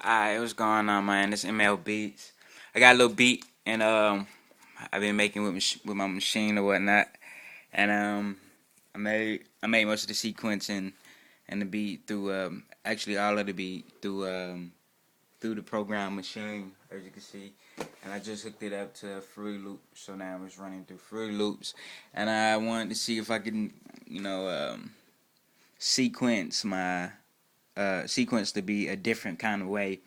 Alright, what's going on, man? This ML Beats. I got a little beat, and I've been making with my machine or whatnot, and I made most of the sequence and the beat through actually all of the beat through the program Machine, as you can see, and I just hooked it up to Fruity Loops, so now it's running through Fruity Loops, and I wanted to see if I can, sequence my sequence to be a different kind of way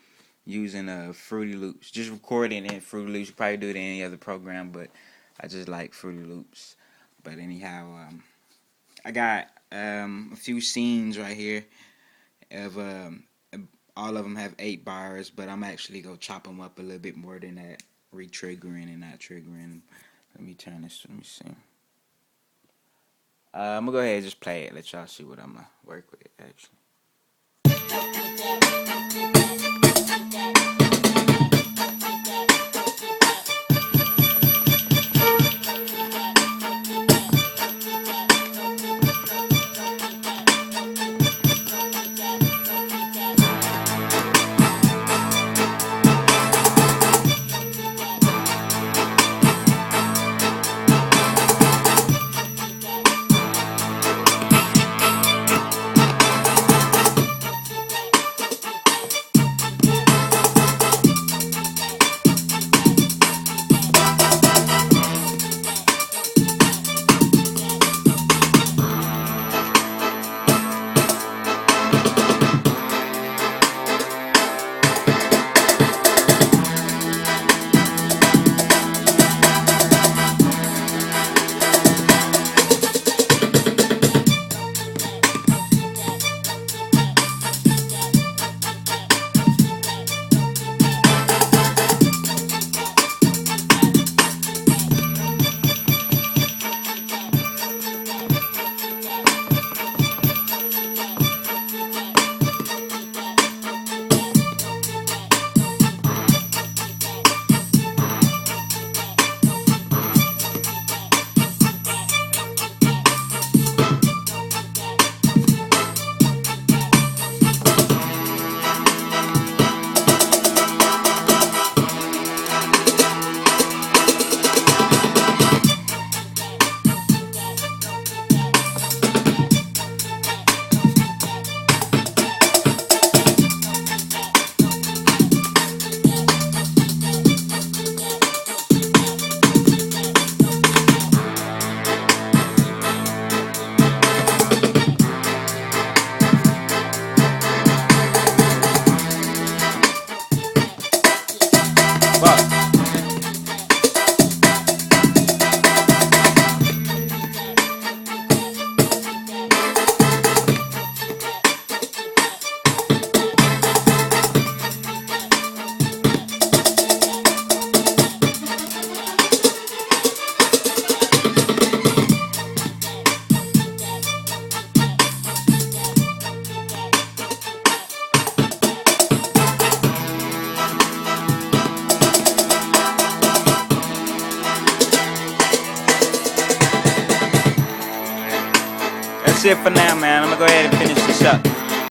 using Fruity Loops. Just recording in Fruity Loops. You probably do it in any other program, but I just like Fruity Loops. But anyhow, I got a few scenes right here of all of them have 8 bars, but I'm actually gonna chop them up a little bit more than that, re-triggering and not triggering. Let me turn this. Let me see. I'm gonna go ahead and just play it. Let y'all see what I'm gonna work with actually. Well, that's it for now, man. I'm gonna go ahead and finish this up.